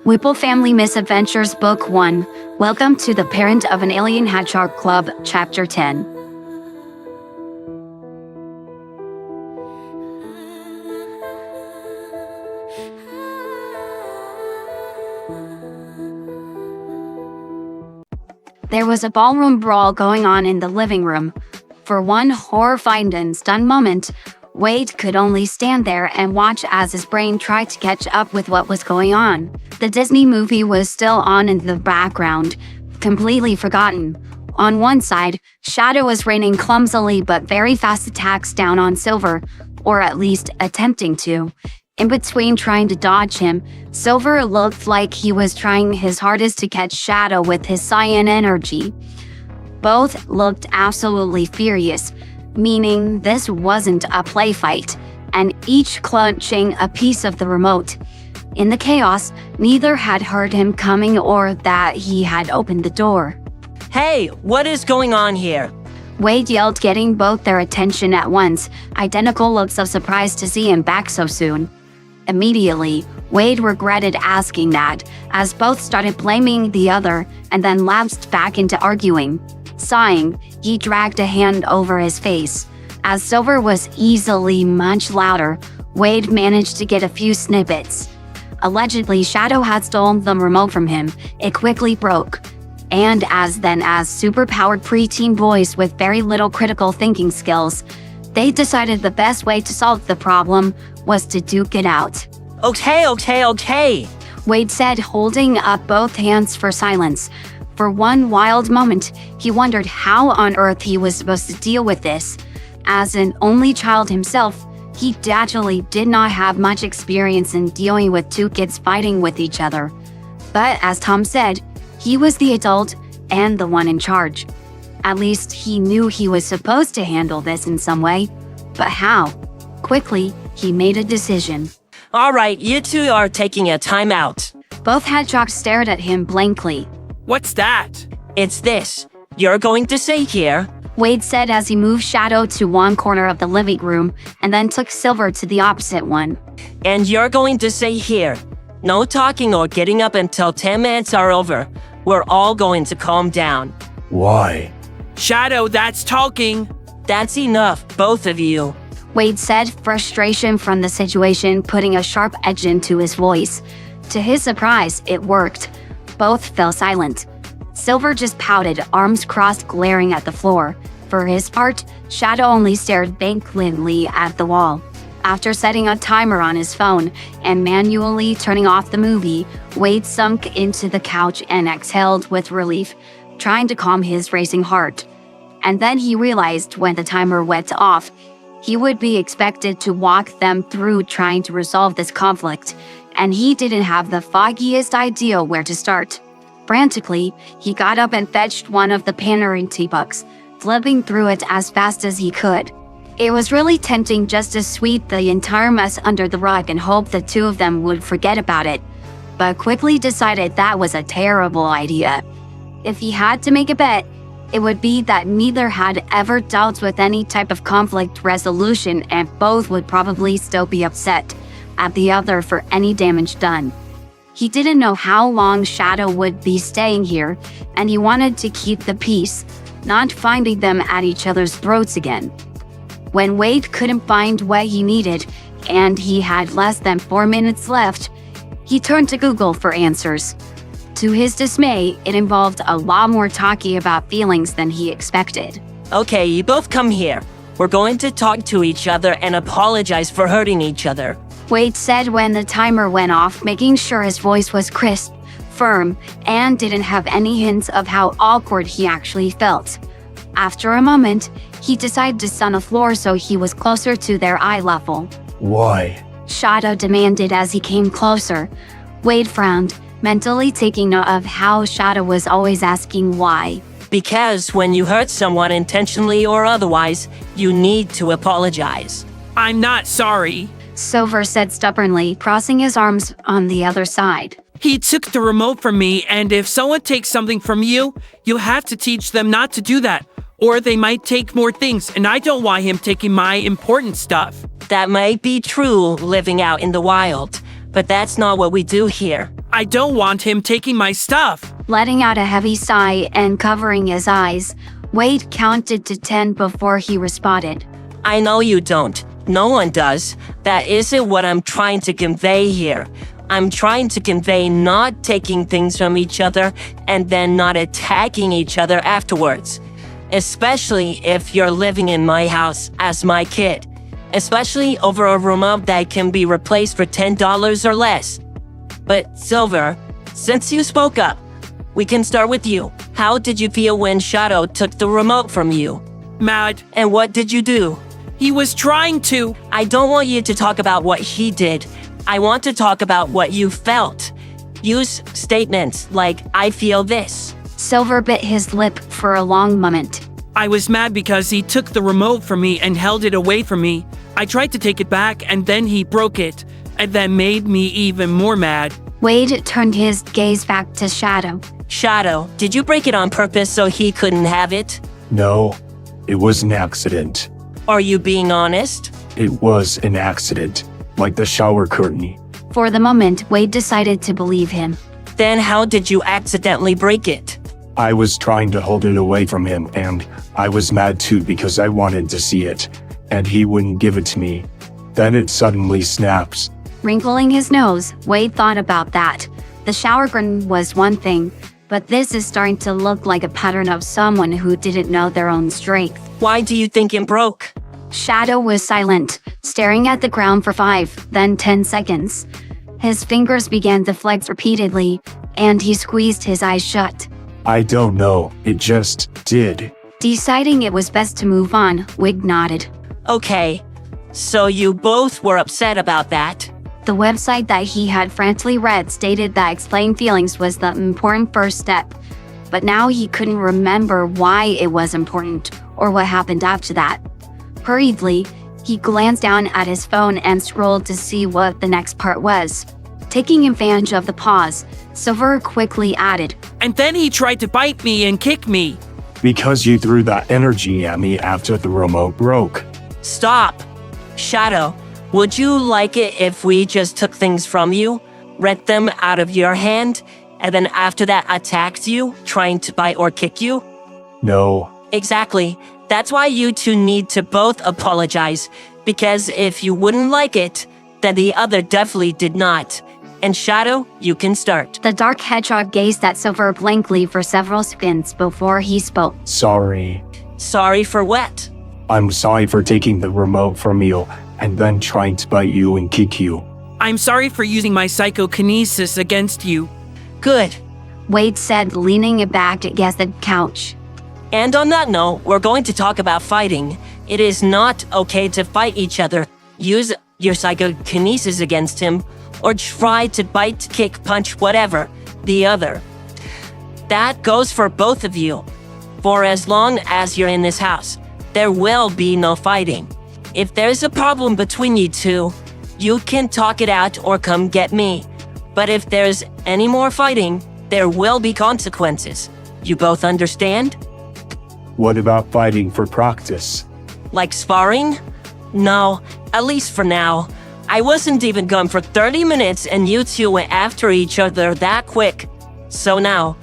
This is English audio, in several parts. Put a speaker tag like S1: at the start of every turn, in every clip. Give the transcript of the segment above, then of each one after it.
S1: Whipple Family Misadventures Book 1. Welcome to the Parent of an Alien Hedgehog Club, Chapter 10. There was a ballroom brawl going on in the living room. For one horrified and stunned moment, Wade could only stand there and watch as his brain tried to catch up with what was going on. The Disney movie was still on in the background, completely forgotten. On one side, Shadow was raining clumsily but very fast attacks down on Silver, or at least attempting to. In between trying to dodge him, Silver looked like he was trying his hardest to catch Shadow with his cyan energy. Both looked absolutely furious, meaning this wasn't a play fight, and each clutching a piece of the remote. In the chaos, neither had heard him coming or that he had opened the door.
S2: Hey, what is going on here?
S1: Wade yelled, getting both their attention at once, identical looks of surprise to see him back so soon. Immediately, Wade regretted asking that, as both started blaming the other and then lapsed back into arguing. Sighing, he dragged a hand over his face. As Silver was easily much louder, Wade managed to get a few snippets. Allegedly, Shadow had stolen the remote from him. It quickly broke. And as super-powered preteen boys with very little critical thinking skills, they decided the best way to solve the problem was to duke it out.
S2: Okay.
S1: Wade said, holding up both hands for silence. For one wild moment, he wondered how on earth he was supposed to deal with this. As an only child himself, he naturally did not have much experience in dealing with two kids fighting with each other. But as Tom said, he was the adult and the one in charge. At least he knew he was supposed to handle this in some way. But how? Quickly, he made a decision.
S2: All right, you two are taking a timeout.
S1: Both hedgehogs stared at him blankly.
S3: What's that?
S2: It's this. You're going to stay here.
S1: Wade said as he moved Shadow to one corner of the living room and then took Silver to the opposite one.
S2: And you're going to stay here. No talking or getting up until 10 minutes are over. We're all going to calm down.
S4: Why?
S3: Shadow, that's talking.
S2: That's enough, both of you.
S1: Wade said, frustration from the situation putting a sharp edge into his voice. To his surprise, it worked. Both fell silent. Silver just pouted, arms crossed, glaring at the floor. For his part, Shadow only stared vacantly at the wall. After setting a timer on his phone and manually turning off the movie, Wade sunk into the couch and exhaled with relief, trying to calm his racing heart. And then he realized when the timer went off, he would be expected to walk them through trying to resolve this conflict, and he didn't have the foggiest idea where to start. Frantically, he got up and fetched one of the paneling teapots, flipping through it as fast as he could. It was really tempting just to sweep the entire mess under the rug and hope the two of them would forget about it, but quickly decided that was a terrible idea. If he had to make a bet, it would be that neither had ever dealt with any type of conflict resolution and both would probably still be upset at the other for any damage done. He didn't know how long Shadow would be staying here, and he wanted to keep the peace, not finding them at each other's throats again. When Wade couldn't find what he needed, and he had less than 4 minutes left, he turned to Google for answers. To his dismay, it involved a lot more talking about feelings than he expected.
S2: Okay, you both come here. We're going to talk to each other and apologize for hurting each other.
S1: Wade said when the timer went off, making sure his voice was crisp, firm, and didn't have any hints of how awkward he actually felt. After a moment, he decided to sit on the floor so he was closer to their eye level.
S4: Why?
S1: Shadow demanded as he came closer. Wade frowned, mentally taking note of how Shadow was always asking why.
S2: Because when you hurt someone intentionally or otherwise, you need to apologize.
S3: I'm not sorry.
S1: Silver said stubbornly, crossing his arms on the other side.
S3: He took the remote from me, and if someone takes something from you, you have to teach them not to do that, or they might take more things, and I don't want him taking my important stuff.
S2: That might be true living out in the wild, But that's not what we do here.
S3: I don't want him taking my stuff.
S1: Letting out a heavy sigh and covering his eyes, Wade counted to 10 before he responded.
S2: I know you don't. No one does. That isn't what I'm trying to convey here. I'm trying to convey not taking things from each other and then not attacking each other afterwards. Especially if you're living in my house as my kid. Especially over a remote that can be replaced for $10 or less. But Silver, since you spoke up, we can start with you. How did you feel when Shadow took the remote from you?
S3: Mad.
S2: And what did you do?
S3: He was trying to.
S2: I don't want you to talk about what he did. I want to talk about what you felt. Use statements like, I feel this.
S1: Silver bit his lip for a long moment.
S3: I was mad because he took the remote from me and held it away from me. I tried to take it back and then he broke it. And that made me even more mad.
S1: Wade turned his gaze back to Shadow.
S2: Shadow, did you break it on purpose so he couldn't have it?
S4: No, it was an accident.
S2: Are you being honest?
S4: It was an accident, like the shower curtain.
S1: For the moment, Wade decided to believe him.
S2: Then how did you accidentally break it?
S4: I was trying to hold it away from him, and I was mad too because I wanted to see it, and he wouldn't give it to me. Then it suddenly snaps.
S1: Wrinkling his nose, Wade thought about that. The shower curtain was one thing, but this is starting to look like a pattern of someone who didn't know their own strength.
S2: Why do you think it broke?
S1: Shadow was silent, staring at the ground for 5, then 10 seconds. His fingers began to flex repeatedly, and he squeezed his eyes shut.
S4: I don't know, it just did.
S1: Deciding it was best to move on, Wade nodded.
S2: Okay, so you both were upset about that.
S1: The website that he had frantically read stated that explaining feelings was the important first step, but now he couldn't remember why it was important or what happened after that. Hurriedly, he glanced down at his phone and scrolled to see what the next part was. Taking advantage of the pause, Silver quickly added,
S3: And then he tried to bite me and kick me.
S4: Because you threw that energy at me after the remote broke.
S2: Stop. Shadow, would you like it if we just took things from you, read them out of your hand, and then after that attacked you, trying to bite or kick you?
S4: No.
S2: Exactly. That's why you two need to both apologize, because if you wouldn't like it, then the other definitely did not. And Shadow, you can start.
S1: The dark hedgehog gazed at Silver blankly for several seconds before he spoke.
S4: Sorry.
S2: Sorry for what?
S4: I'm sorry for taking the remote from you and then trying to bite you and kick you.
S3: I'm sorry for using my psychokinesis against you.
S2: Good.
S1: Wade said, leaning back against the couch.
S2: And on that note, we're going to talk about fighting. It is not okay to fight each other. Use your psychokinesis against him, or try to bite, kick, punch, whatever, the other. That goes for both of you. For as long as you're in this house, there will be no fighting. If there's a problem between you two, you can talk it out or come get me. But if there's any more fighting, there will be consequences. You both understand?
S4: What about fighting for practice?
S2: Like sparring? No, at least for now. I wasn't even gone for 30 minutes and you two went after each other that quick. So now,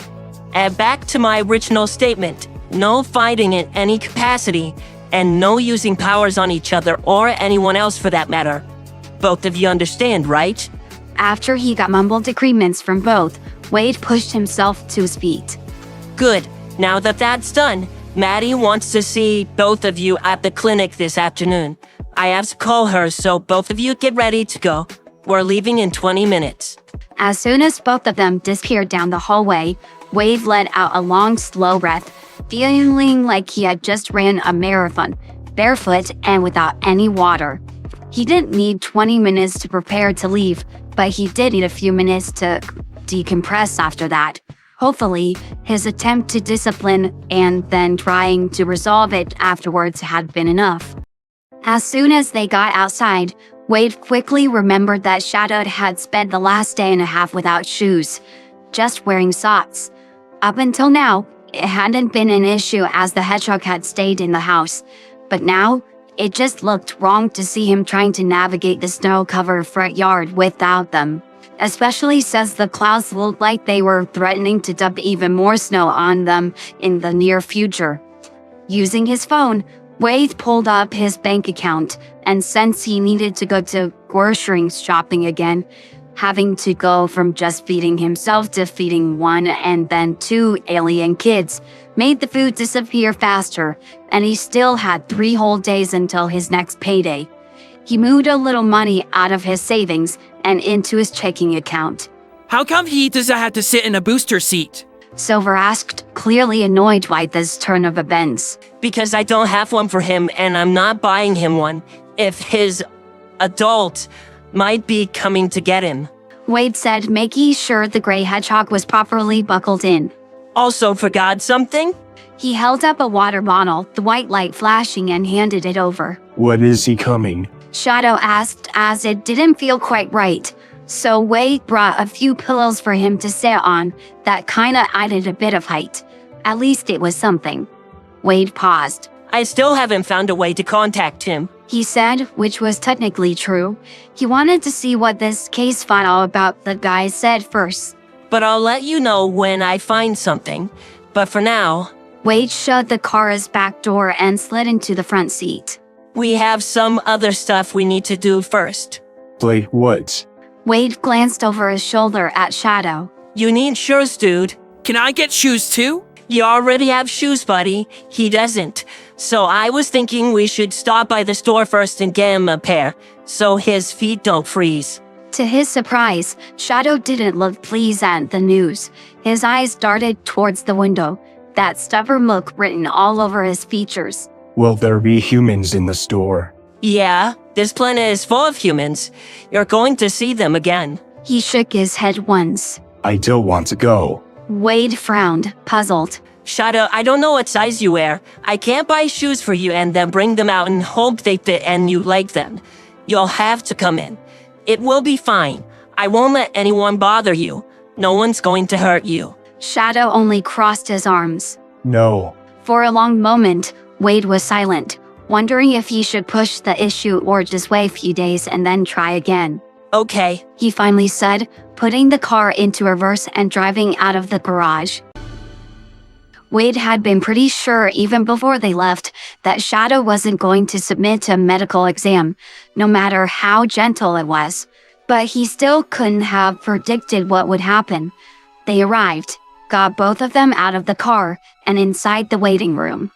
S2: back to my original statement. No fighting in any capacity, and no using powers on each other or anyone else for that matter. Both of you understand, right?
S1: After he got mumbled agreements from both, Wade pushed himself to his feet.
S2: Good. Now that that's done, Maddie wants to see both of you at the clinic this afternoon. I have to call her, so both of you get ready to go. We're leaving in 20 minutes.
S1: As soon as both of them disappeared down the hallway, Wade let out a long, slow breath, feeling like he had just ran a marathon, barefoot and without any water. He didn't need 20 minutes to prepare to leave, but he did need a few minutes to decompress after that. Hopefully, his attempt to discipline and then trying to resolve it afterwards had been enough. As soon as they got outside, Wade quickly remembered that Shadow had spent the last day and a half without shoes, just wearing socks. Up until now, it hadn't been an issue as the hedgehog had stayed in the house, but now, it just looked wrong to see him trying to navigate the snow-covered front yard without them. especially since the clouds looked like they were threatening to dump even more snow on them in the near future. Using his phone, Wade pulled up his bank account, and since he needed to go to grocery shopping again, having to go from just feeding himself to feeding one and then two alien kids made the food disappear faster, and he still had 3 whole days until his next payday. He moved a little money out of his savings and into his checking account.
S3: How come he doesn't have to sit in a booster seat?
S1: Silver asked, clearly annoyed by this turn of events.
S2: Because I don't have one for him and I'm not buying him one. If his adult might be coming to get him.
S1: Wade said, making sure the gray hedgehog was properly buckled in.
S2: Also forgot something?
S1: He held up a water bottle, the white light flashing, and handed it over.
S4: When is he coming?
S1: Shadow asked as it didn't feel quite right. So Wade brought a few pillows for him to sit on that kinda added a bit of height. At least it was something. Wade paused.
S2: I still haven't found a way to contact him.
S1: He said, which was technically true. He wanted to see what this case file about the guy said first.
S2: But I'll let you know when I find something. But for now,
S1: Wade shut the car's back door and slid into the front seat.
S2: we have some other stuff we need to do first.
S4: Play what?
S1: Wade glanced over his shoulder at Shadow.
S2: You need shoes, dude.
S3: Can I get shoes too?
S2: You already have shoes, buddy. He doesn't. So I was thinking we should stop by the store first and get him a pair, so his feet don't freeze.
S1: To his surprise, Shadow didn't look pleased at the news. His eyes darted towards the window, that stubborn look written all over his features.
S4: Will there be humans in the store?
S2: Yeah, this planet is full of humans. You're going to see them again.
S1: He shook his head once.
S4: I don't want to go.
S1: Wade frowned, puzzled.
S2: Shadow, I don't know what size you wear. I can't buy shoes for you and then bring them out and hope they fit and you like them. You'll have to come in. It will be fine. I won't let anyone bother you. No one's going to hurt you.
S1: Shadow only crossed his arms.
S4: No.
S1: For a long moment, Wade was silent, wondering if he should push the issue or just wait a few days and then try again.
S2: Okay.
S1: He finally said, putting the car into reverse and driving out of the garage. Wade had been pretty sure even before they left that Shadow wasn't going to submit to a medical exam, no matter how gentle it was. But he still couldn't have predicted what would happen. They arrived, got both of them out of the car, and inside the waiting room.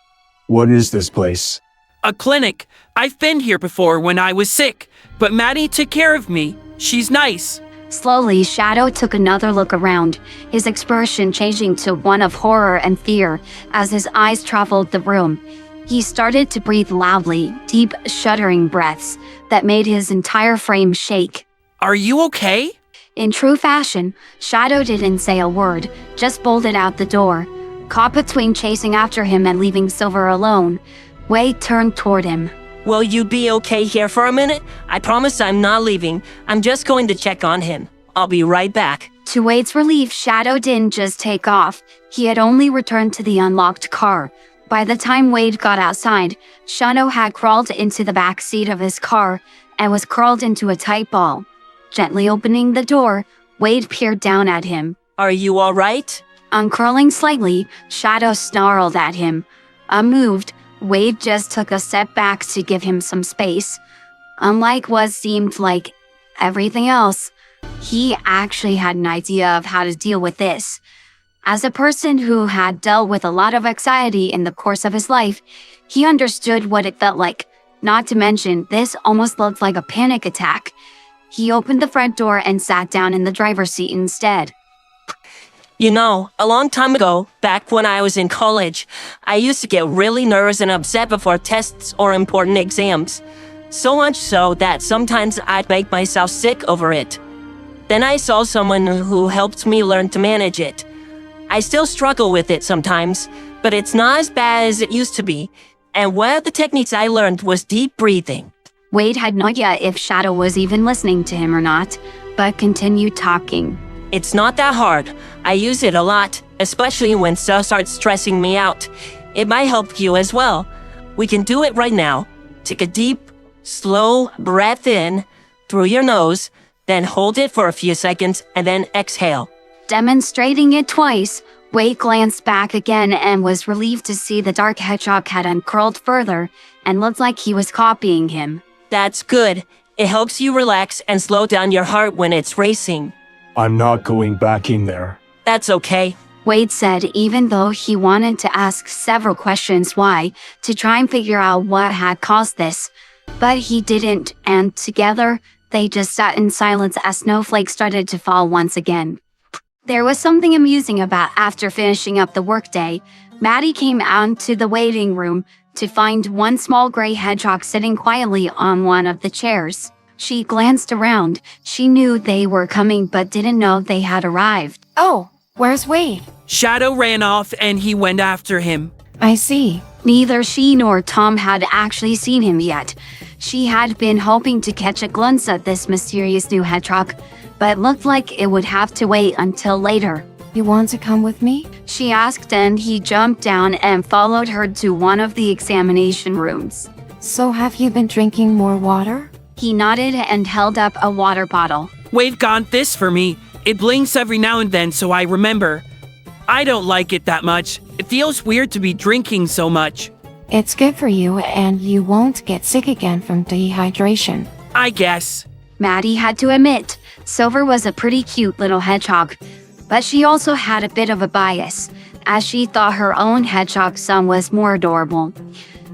S4: What is this place?
S3: A clinic. I've been here before when I was sick, but Maddie took care of me. She's nice.
S1: Slowly, Shadow took another look around, his expression changing to one of horror and fear as his eyes traveled the room. He started to breathe loudly, deep, shuddering breaths that made his entire frame shake.
S3: Are you okay?
S1: In true fashion, Shadow didn't say a word, just bolted out the door. Caught between chasing after him and leaving Silver alone, Wade turned toward him.
S2: Will you be okay here for a minute? I promise I'm not leaving. I'm just going to check on him. I'll be right back.
S1: To Wade's relief, Shadow didn't just take off. He had only returned to the unlocked car. By the time Wade got outside, Shadow had crawled into the back seat of his car and was curled into a tight ball. Gently opening the door, Wade peered down at him.
S2: Are you all right?
S1: Uncurling slightly, Shadow snarled at him. Unmoved, Wade just took a step back to give him some space. Unlike what seemed like everything else, he actually had an idea of how to deal with this. As a person who had dealt with a lot of anxiety in the course of his life, he understood what it felt like. Not to mention, this almost looked like a panic attack. He opened the front door and sat down in the driver's seat instead.
S2: You know, a long time ago, back when I was in college, I used to get really nervous and upset before tests or important exams. So much so that sometimes I'd make myself sick over it. Then I saw someone who helped me learn to manage it. I still struggle with it sometimes, but it's not as bad as it used to be. And one of the techniques I learned was deep breathing.
S1: Wade had no idea if Shadow was even listening to him or not, but continued talking.
S2: It's not that hard. I use it a lot, especially when stuff starts stressing me out. It might help you as well. We can do it right now. Take a deep, slow breath in through your nose, then hold it for a few seconds, and then exhale.
S1: Demonstrating it twice, Wade glanced back again and was relieved to see the dark hedgehog had uncurled further and looked like he was copying him.
S2: That's good. It helps you relax and slow down your heart when it's racing.
S4: I'm not going back in there.
S2: That's okay.
S1: Wade said, even though he wanted to ask several questions why, to try and figure out what had caused this. But he didn't, and together, they just sat in silence as snowflakes started to fall once again. There was something amusing about after finishing up the workday, Maddie came out to the waiting room to find one small gray hedgehog sitting quietly on one of the chairs. She glanced around. She knew they were coming but didn't know they had arrived.
S5: Oh, where's Wade?
S3: Shadow ran off and he went after him.
S5: I see.
S1: Neither she nor Tom had actually seen him yet. She had been hoping to catch a glimpse of this mysterious new hedgehog, but looked like it would have to wait until later.
S5: You want to come with me?
S1: She asked, and he jumped down and followed her to one of the examination rooms.
S5: So have you been drinking more water?
S1: He nodded and held up a water bottle.
S3: Wade got this for me. It blinks every now and then, so I remember. I don't like it that much. It feels weird to be drinking so much.
S5: It's good for you and you won't get sick again from dehydration.
S3: I guess.
S1: Maddie had to admit, Silver was a pretty cute little hedgehog, but she also had a bit of a bias, as she thought her own hedgehog son was more adorable.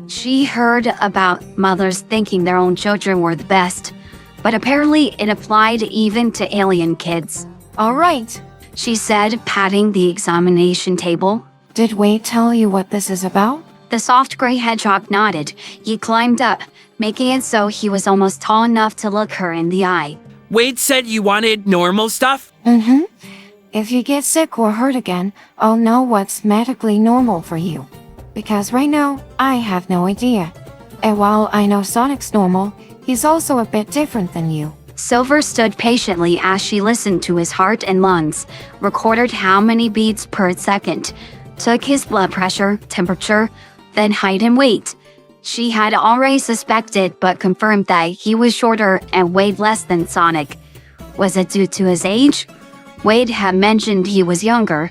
S1: She heard about mothers thinking their own children were the best, but apparently it applied even to alien kids.
S5: All right.
S1: She said, patting the examination table.
S5: Did Wade tell you what this is about?
S1: The soft gray hedgehog nodded. He climbed up, making it so he was almost tall enough to look her in the eye.
S3: Wade said you wanted normal stuff?
S5: Mm-hmm. If you get sick or hurt again, I'll know what's medically normal for you. Because right now, I have no idea. And while I know Sonic's normal, he's also a bit different than you.
S1: Silver stood patiently as she listened to his heart and lungs, recorded how many beats per second, took his blood pressure, temperature, then height and weight. She had already suspected but confirmed that he was shorter and weighed less than Sonic. Was it due to his age? Wade had mentioned he was younger.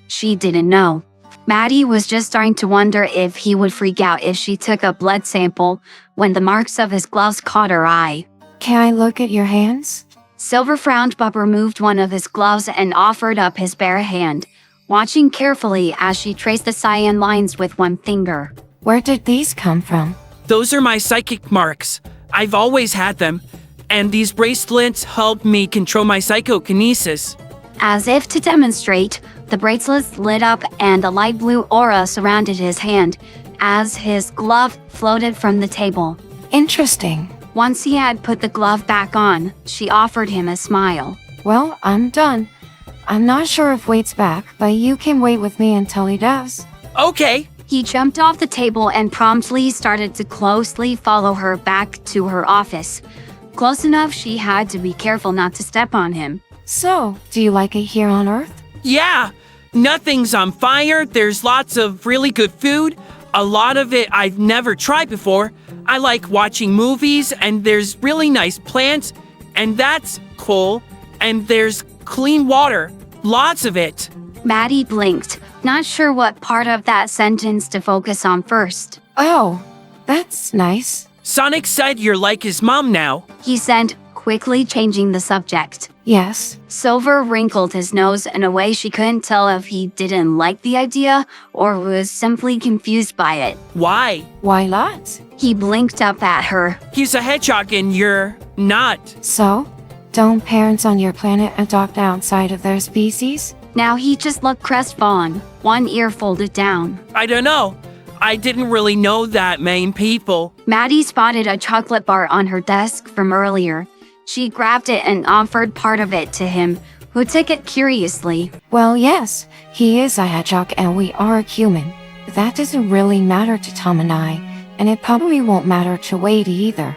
S1: She didn't know. Maddie was just starting to wonder if he would freak out if she took a blood sample when the marks of his gloves caught her eye.
S5: Can I look at your hands?
S1: Silver frowned but removed one of his gloves and offered up his bare hand, watching carefully as she traced the cyan lines with one finger.
S5: Where did these come from?
S3: Those are my psychic marks. I've always had them. And these bracelets help me control my psychokinesis.
S1: As if to demonstrate, the bracelets lit up and a light blue aura surrounded his hand as his glove floated from the table.
S5: Interesting.
S1: Once he had put the glove back on, she offered him a smile.
S5: Well, I'm done. I'm not sure if Wade's back, but you can wait with me until he does.
S3: Okay.
S1: He jumped off the table and promptly started to closely follow her back to her office. Close enough she had to be careful not to step on him.
S5: So, do you like it here on Earth?
S3: Yeah. Nothing's on fire. There's lots of really good food. A lot of it I've never tried before. I like watching movies, and there's really nice plants, and that's cool. And there's clean water. Lots of it.
S1: Maddie blinked, not sure what part of that sentence to focus on first.
S5: Oh, that's nice.
S3: Sonic said you're like his mom now.
S1: He said, quickly changing the subject.
S5: Yes.
S1: Silver wrinkled his nose in a way she couldn't tell if he didn't like the idea or was simply confused by it.
S3: Why?
S5: Why not?
S1: He blinked up at her.
S3: He's a hedgehog and you're not.
S5: So, don't parents on your planet adopt outside of their species?
S1: Now he just looked crestfallen, one ear folded down.
S3: I don't know. I didn't really know that many people.
S1: Maddie spotted a chocolate bar on her desk from earlier. She grabbed it and offered part of it to him, who took it curiously.
S5: Well, yes, he is a hedgehog and we are human. But that doesn't really matter to Tom and I, and it probably won't matter to Wade either.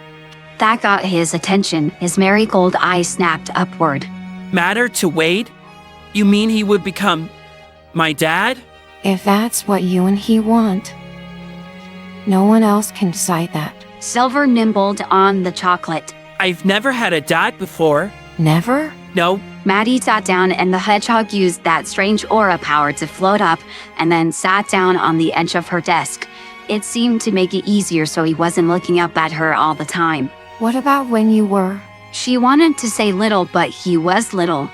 S1: That got his attention. His marigold eyes snapped upward.
S3: Matter to Wade? You mean he would become my dad?
S5: If that's what you and he want. No one else can decide that.
S1: Silver nibbled on the chocolate.
S3: I've never had a dad before.
S5: Never?
S3: No,
S1: Maddie sat down and the hedgehog used that strange aura power to float up and then sat down on the edge of her desk. It seemed to make it easier so he wasn't looking up at her all the time.
S5: What about when you were?
S1: She wanted to say little, but he was little,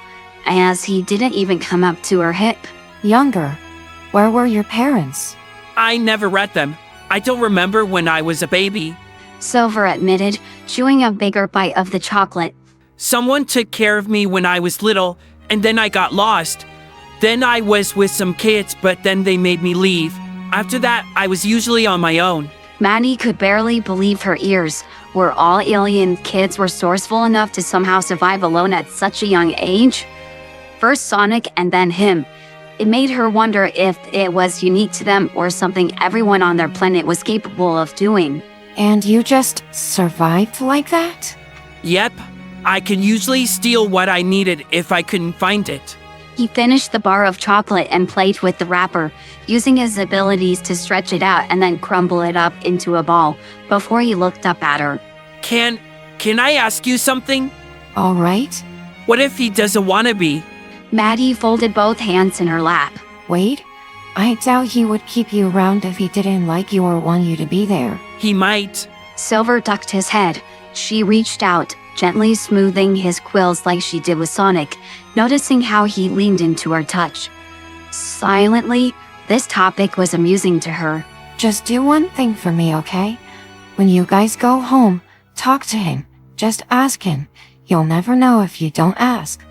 S1: as he didn't even come up to her hip.
S5: Younger? Where were your parents?
S3: I never read them. I don't remember when I was a baby.
S1: Silver admitted, chewing a bigger bite of the chocolate.
S3: Someone took care of me when I was little, and then I got lost. Then I was with some kids, but then they made me leave. After that, I was usually on my own.
S1: Maddie could barely believe her ears. Were all alien kids resourceful enough to somehow survive alone at such a young age? First Sonic and then him. It made her wonder if it was unique to them or something everyone on their planet was capable of doing.
S5: And you just survived like that?
S3: Yep, I could usually steal what I needed if I couldn't find it.
S1: He finished the bar of chocolate and played with the wrapper, using his abilities to stretch it out and then crumble it up into a ball before he looked up at her.
S3: Can I ask you something?
S5: All right.
S3: What if he doesn't want to be?
S1: Maddie folded both hands in her lap.
S5: Wait. I doubt he would keep you around if he didn't like you or want you to be there.
S3: He might.
S1: Silver ducked his head. She reached out, gently smoothing his quills like she did with Sonic, noticing how he leaned into her touch. Silently, this topic was amusing to her.
S5: Just do one thing for me, okay? When you guys go home, talk to him. Just ask him. You'll never know if you don't ask.